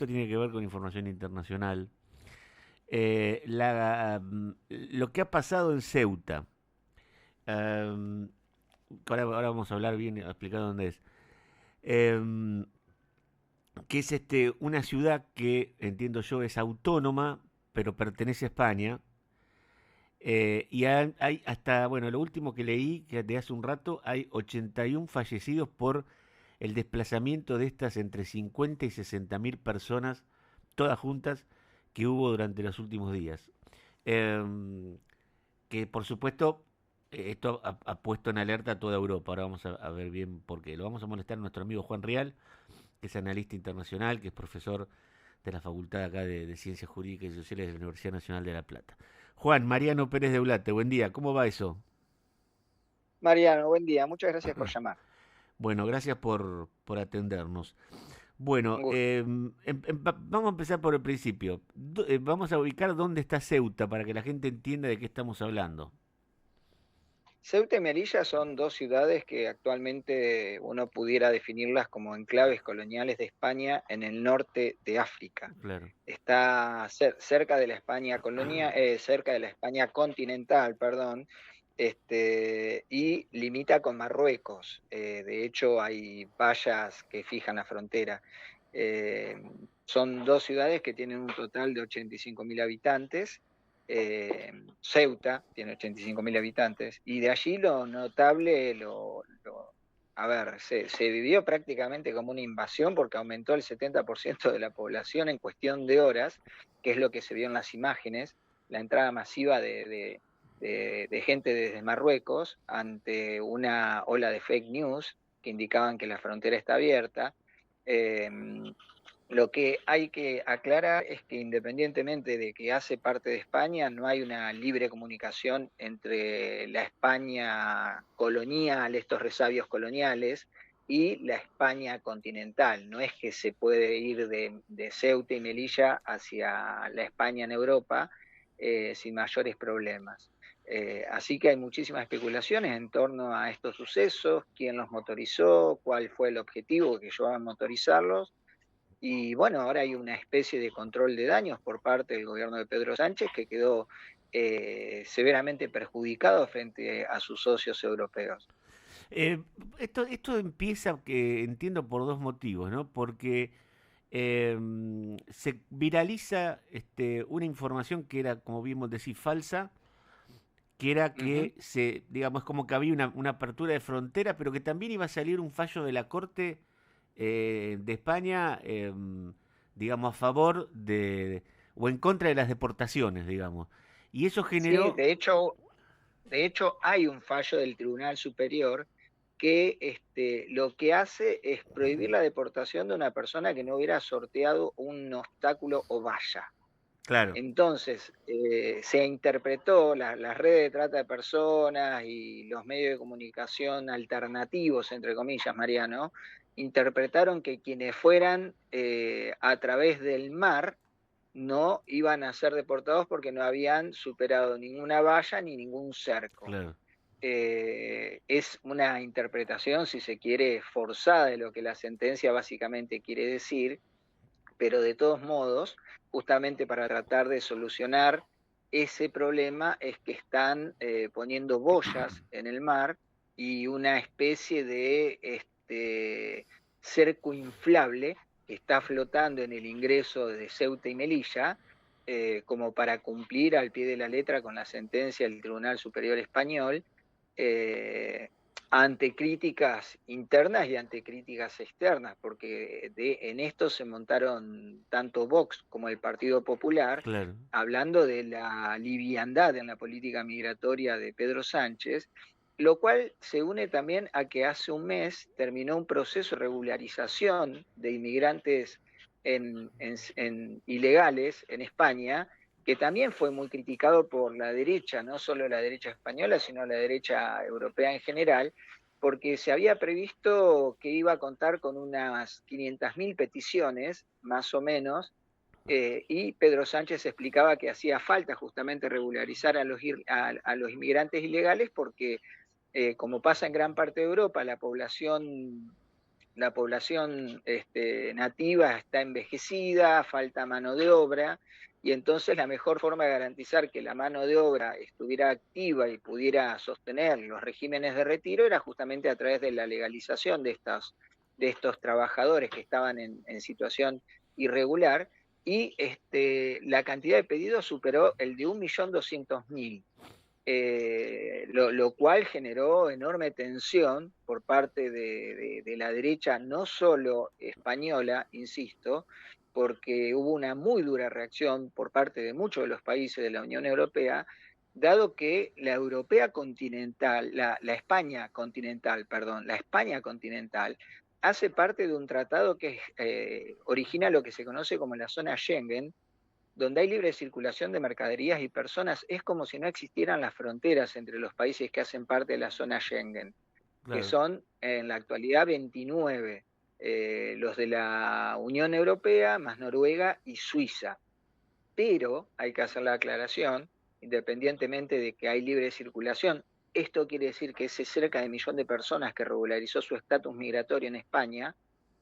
esto tiene que ver con información internacional. Lo que ha pasado en Ceuta. em, ahora vamos a hablar bien, a explicar dónde es. em, que es una ciudad que, entiendo yo, es autónoma, pero pertenece a España. Y hay hasta, bueno, lo último que leí, que de hace un rato, hay 81 fallecidos por el desplazamiento de estas entre 50 y 60 mil personas, todas juntas, que hubo durante los últimos días. Em, que por supuesto esto ha puesto en alerta a toda Europa. Ahora vamos a ver bien por qué. Lo vamos a molestar a nuestro amigo Juan Rial, que es analista internacional, que es profesor de la Facultad acá de Ciencias Jurídicas y Sociales de la Universidad Nacional de La Plata. Juan, Mariano Pérez de Ulate, buen día, ¿cómo va eso? Mariano, buen día. Muchas gracias por llamar. Bueno, gracias por atendernos. Bueno, Un gusto. vamos a empezar por el principio. Vamos a ubicar dónde está Ceuta para que la gente entienda de qué estamos hablando. Ceuta y Melilla son dos ciudades que actualmente uno pudiera definirlas como enclaves coloniales de España en el norte de África. Claro. Está cerca de la España cerca de la España continental, perdón, y limita con Marruecos. De hecho, hay vallas que fijan la frontera. Eh, Son dos ciudades que tienen un total de 85.000 habitantes. Ceuta tiene 85.000 habitantes, y de allí lo notable, a ver, se vivió prácticamente como una invasión porque aumentó el 70% de la población en cuestión de horas, que es lo que se vio en las imágenes, la entrada masiva de gente desde Marruecos ante una ola de fake news que indicaban que la frontera está abierta. Eh, lo que hay que aclarar es que independientemente de que hace parte de España, no hay una libre comunicación entre la España colonial, estos resabios coloniales, y la España continental. No es que se puede ir de Ceuta y Melilla hacia la España en Europa sin mayores problemas. Así que hay muchísimas especulaciones en torno a estos sucesos, quién los motorizó, cuál fue el objetivo que llevaba a motorizarlos, y bueno, ahora hay una especie de control de daños por parte del gobierno de Pedro Sánchez que quedó severamente perjudicado frente a sus socios europeos. Eh, esto empieza, que entiendo, por dos motivos, ¿no? Porque se viraliza una información que era, como vimos decir, falsa, que era Ujú. que digamos, como que había una apertura de frontera, pero que también iba a salir un fallo de la Corte de España, digamos, a favor o en contra de las deportaciones, digamos. Y eso Sí, generó, de hecho hay un fallo del Tribunal Superior que lo que hace es prohibir la deportación de una persona que no hubiera sorteado un obstáculo o valla. claro, Entonces, se interpretó, las redes de trata de personas y los medios de comunicación alternativos, entre comillas, Mariano, interpretaron que quienes fueran a través del mar no iban a ser deportados porque no habían superado ninguna valla ni ningún cerco. claro. Es una interpretación, si se quiere, forzada de lo que la sentencia básicamente quiere decir, pero de todos modos, justamente para tratar de solucionar ese problema es que están poniendo boyas en el mar y una especie de cerco inflable que está flotando en el ingreso de Ceuta y Melilla, como para cumplir al pie de la letra con la sentencia del Tribunal Superior Español, eh, ante críticas internas y ante críticas externas, porque en esto se montaron tanto Vox como el Partido Popular, Claro. hablando de la liviandad en la política migratoria de Pedro Sánchez, lo cual se une también a que hace un mes terminó un proceso de regularización de inmigrantes ilegales en España, que también fue muy criticado por la derecha, no solo la derecha española, sino la derecha europea en general, porque se había previsto que iba a contar con unas 500.000 peticiones, más o menos, y Pedro Sánchez explicaba que hacía falta justamente regularizar a los inmigrantes ilegales porque, como pasa en gran parte de Europa, la población la población nativa está envejecida, falta mano de obra, y entonces la mejor forma de garantizar que la mano de obra estuviera activa y pudiera sostener los regímenes de retiro era justamente a través de la legalización de estos trabajadores que estaban en situación irregular, y la cantidad de pedidos superó el de 1.200.000. Lo cual generó enorme tensión por parte de la derecha, no solo española, insisto, porque hubo una muy dura reacción por parte de muchos de los países de la Unión Europea, dado que la europea continental, la España continental, perdón, la España continental, hace parte de un tratado que origina lo que se conoce como la zona Schengen, donde hay libre circulación de mercaderías y personas. Es como si no existieran las fronteras entre los países que hacen parte de la zona Schengen, que Claro. son en la actualidad 29, los de la Unión Europea, más Noruega y Suiza. Pero hay que hacer la aclaración, independientemente de que hay libre circulación, esto quiere decir que ese cerca de 1 millón de personas que regularizó su estatus migratorio en España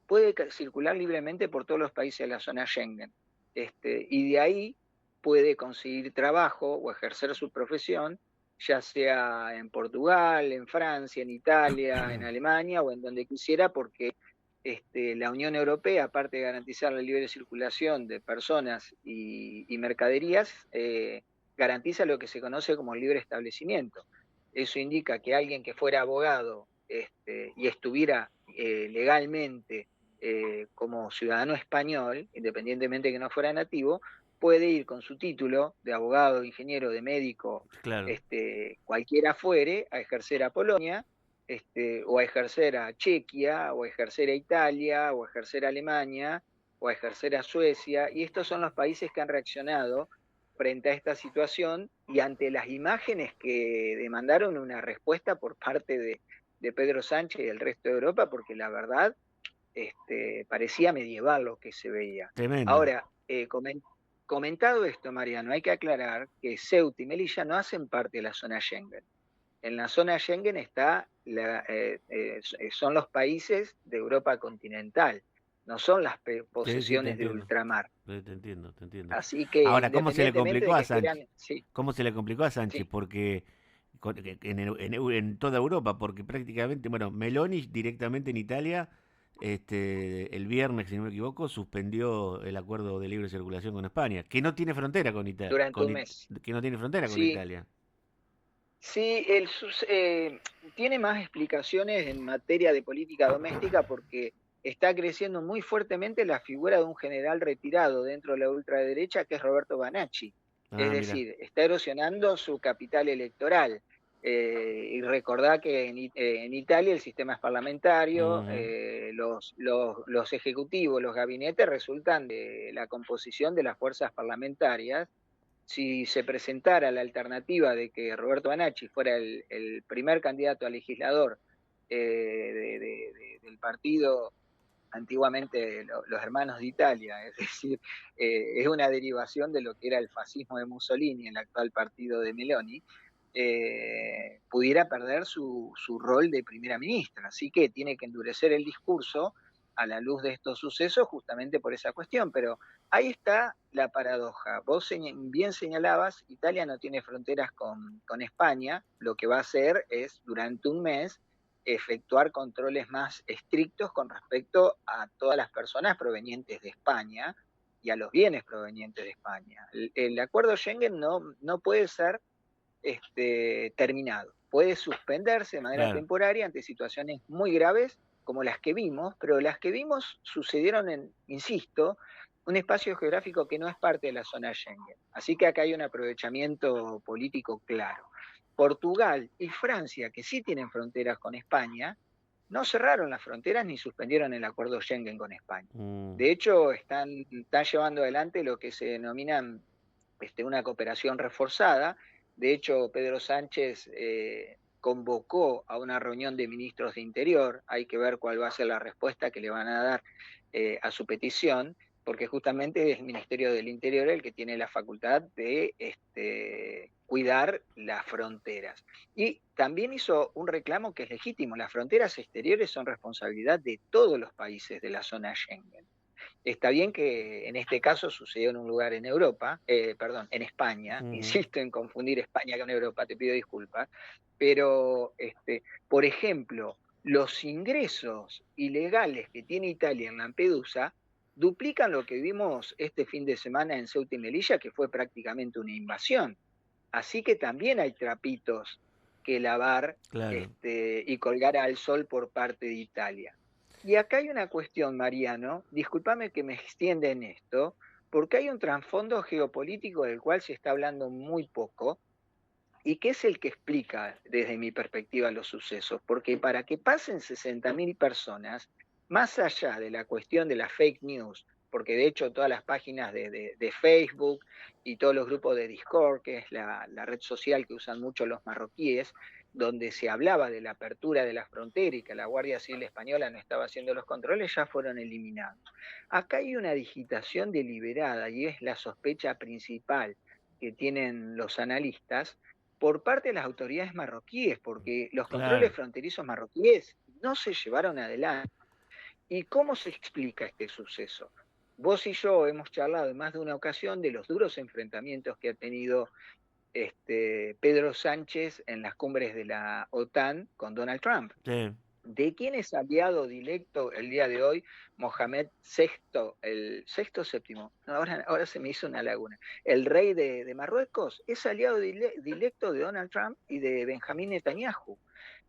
puede circular libremente por todos los países de la zona Schengen. Y de ahí puede conseguir trabajo o ejercer su profesión, ya sea en Portugal, en Francia, en Italia, en Alemania o en donde quisiera, porque la Unión Europea, aparte de garantizar la libre circulación de personas y mercaderías, garantiza lo que se conoce como libre establecimiento. Eso indica que alguien que fuera abogado y estuviera legalmente como ciudadano español, independientemente de que no fuera nativo, puede ir con su título de abogado, de ingeniero, de médico, Claro. cualquiera fuere, a ejercer a Polonia, o a ejercer a Chequia, o a ejercer a Italia, o a ejercer a Alemania, o a ejercer a Suecia, y estos son los países que han reaccionado frente a esta situación y ante las imágenes que demandaron una respuesta por parte de Pedro Sánchez y del resto de Europa, porque la verdad parecía medieval lo que se veía. Tremendo. Ahora, comentado esto, Mariano, hay que aclarar que Ceuta y Melilla no hacen parte de la zona Schengen. En la zona Schengen son los países de Europa continental, no son las Sí, sí, te posesiones de entiendo. ultramar. Sí, te entiendo, te entiendo. Así que Ahora, ¿cómo se le independientemente complicó de a que Sánchez? quieran, sí, ¿Cómo se le complicó a Sánchez? sí, Porque en toda Europa, porque prácticamente, bueno, Meloni directamente en Italia, el viernes, si no me equivoco, suspendió el acuerdo de libre circulación con España, que no tiene frontera con Italia, durante un mes. que no tiene frontera con Sí, Italia. sí, tiene más explicaciones en materia de política doméstica porque está creciendo muy fuertemente la figura de un general retirado dentro de la ultraderecha que es Roberto Banacci. Es Ah, mira. decir, está erosionando su capital electoral. Y recordá que en Italia el sistema es parlamentario, Ujú. los ejecutivos, los gabinetes resultan de la composición de las fuerzas parlamentarias. Si se presentara la alternativa de que Roberto Banacci fuera el primer candidato a legislador del partido antiguamente los hermanos de Italia, es decir, es una derivación de lo que era el fascismo de Mussolini, el actual partido de Meloni, pudiera perder su rol de primera ministra. Así que tiene que endurecer el discurso a la luz de estos sucesos justamente por esa cuestión. Pero ahí está la paradoja. Vos bien señalabas, Italia no tiene fronteras con España, lo que va a hacer es durante un mes efectuar controles más estrictos con respecto a todas las personas provenientes de España y a los bienes provenientes de España. El acuerdo Schengen no puede ser terminado. Puede suspenderse de manera Claro. temporaria ante situaciones muy graves como las que vimos, pero las que vimos sucedieron en, insisto, un espacio geográfico que no es parte de la zona Schengen. Así que acá hay un aprovechamiento político claro. Portugal y Francia, que sí tienen fronteras con España, no cerraron las fronteras ni suspendieron el acuerdo Schengen con España. Mm. De hecho, están llevando adelante lo que se denomina una cooperación reforzada. De hecho, Pedro Sánchez convocó a una reunión de ministros de Interior. Hay que ver cuál va a ser la respuesta que le van a dar a su petición, porque justamente es el Ministerio del Interior el que tiene la facultad de cuidar las fronteras. Y también hizo un reclamo que es legítimo. Las fronteras exteriores son responsabilidad de todos los países de la zona Schengen. Está bien que en este caso sucedió en un lugar en Europa, perdón, en España, insisto en confundir España con Europa, te pido disculpas, pero, por ejemplo, los ingresos ilegales que tiene Italia en Lampedusa duplican lo que vimos este fin de semana en Ceuta y Melilla, que fue prácticamente una invasión. Así que también hay trapitos que lavar Claro. y colgar al sol por parte de Italia. Y acá hay una cuestión, Mariano, discúlpame que me extienda en esto, porque hay un trasfondo geopolítico del cual se está hablando muy poco y que es el que explica desde mi perspectiva los sucesos, porque para que pasen 60.000 personas, más allá de la cuestión de las fake news, porque de hecho todas las páginas de Facebook y todos los grupos de Discord, que es la red social que usan mucho los marroquíes, donde se hablaba de la apertura de la frontera y que la Guardia Civil Española no estaba haciendo los controles, ya fueron eliminados. Acá hay una digitación deliberada y es la sospecha principal que tienen los analistas por parte de las autoridades marroquíes, porque los controles Claro. fronterizos marroquíes no se llevaron adelante. ¿Y cómo se explica este suceso? Vos y yo hemos charlado en más de una ocasión de los duros enfrentamientos que ha tenido Pedro Sánchez en las cumbres de la OTAN con Donald Trump. Sí. ¿De quién es aliado directo el día de hoy Mohamed VI, el sexto séptimo? No, ahora se me hizo una laguna. El rey de Marruecos es aliado directo de Donald Trump y de Benjamín Netanyahu.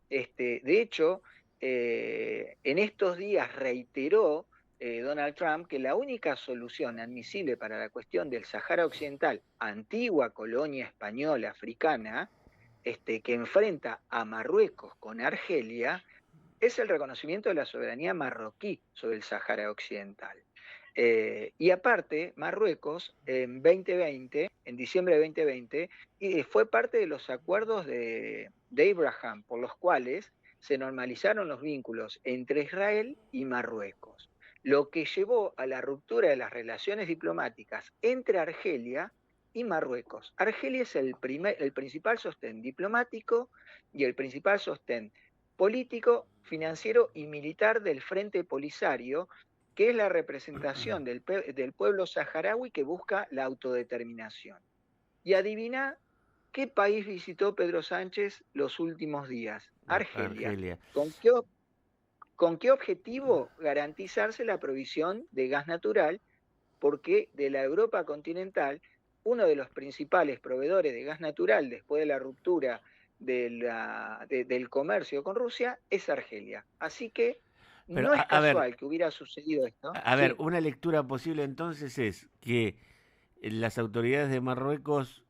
De hecho, en estos días reiteró Donald Trump que la única solución admisible para la cuestión del Sahara Occidental, antigua colonia española africana, que enfrenta a Marruecos con Argelia, es el reconocimiento de la soberanía marroquí sobre el Sahara Occidental. Y aparte, Marruecos en 2020, en diciembre de 2020, fue parte de los acuerdos de Abraham, por los cuales se normalizaron los vínculos entre Israel y Marruecos, lo que llevó a la ruptura de las relaciones diplomáticas entre Argelia y Marruecos. Argelia es el principal sostén diplomático y el principal sostén político, financiero y militar del Frente Polisario, que es la representación del pueblo saharaui que busca la autodeterminación. Y adivina qué país visitó Pedro Sánchez los últimos días. Argelia. Argelia. ¿Con qué objetivo? Garantizarse la provisión de gas natural, porque de la Europa continental, uno de los principales proveedores de gas natural después de la ruptura del comercio con Rusia es Argelia. Así que Pero, no es a ver, casual que hubiera sucedido esto. a ver, Sí, una lectura posible entonces es que las autoridades de Marruecos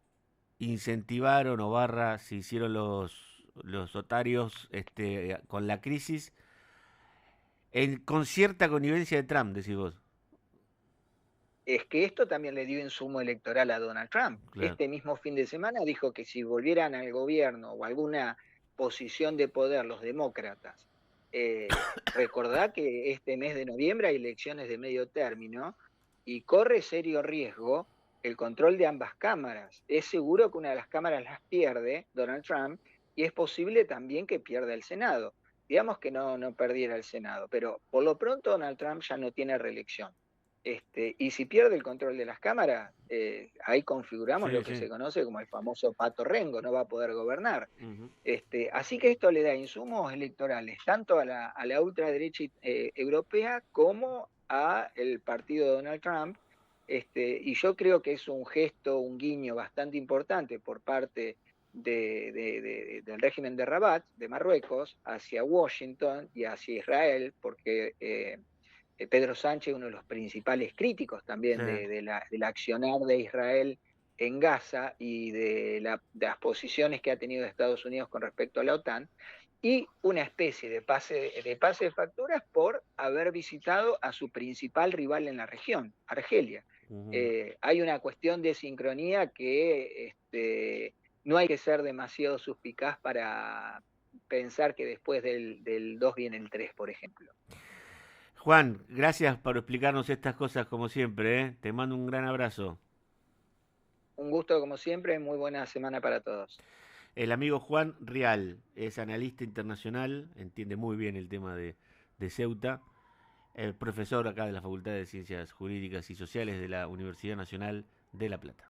incentivaron o barra se hicieron los otarios con la crisis con cierta connivencia de Trump, decís vos. es que esto también le dio insumo electoral a Donald Trump. Claro. Este mismo fin de semana dijo que si volvieran al gobierno o alguna posición de poder los demócratas, recordá que este mes de noviembre hay elecciones de medio término y corre serio riesgo el control de ambas cámaras. Es seguro que una de las cámaras las pierde Donald Trump y es posible también que pierda el Senado. Digamos que no perdiera el Senado, pero por lo pronto Donald Trump ya no tiene reelección. Y si pierde el control de las cámaras, ahí configuramos Sí, lo que sí. se conoce como el famoso pato rengo, no va a poder gobernar. Ujú. Así que esto le da insumos electorales tanto a la ultraderecha europea como a el partido de Donald Trump. Y yo creo que es un gesto, un guiño bastante importante por parte del régimen de Rabat, de Marruecos, hacia Washington y hacia Israel, porque Pedro Sánchez, uno de los principales críticos también Sí. del accionar de Israel en Gaza y de las posiciones que ha tenido Estados Unidos con respecto a la OTAN, y una especie de pase de facturas por haber visitado a su principal rival en la región, Argelia. Ujú. Hay una cuestión de sincronía que no hay que ser demasiado suspicaz para pensar que después del 2 viene el 3, por ejemplo. Juan, gracias por explicarnos estas cosas como siempre, ¿eh? Te mando un gran abrazo. Un gusto como siempre, muy buena semana para todos. El amigo Juan Rial es analista internacional, entiende muy bien el tema de Ceuta, profesor acá de la Facultad de Ciencias Jurídicas y Sociales de la Universidad Nacional de La Plata.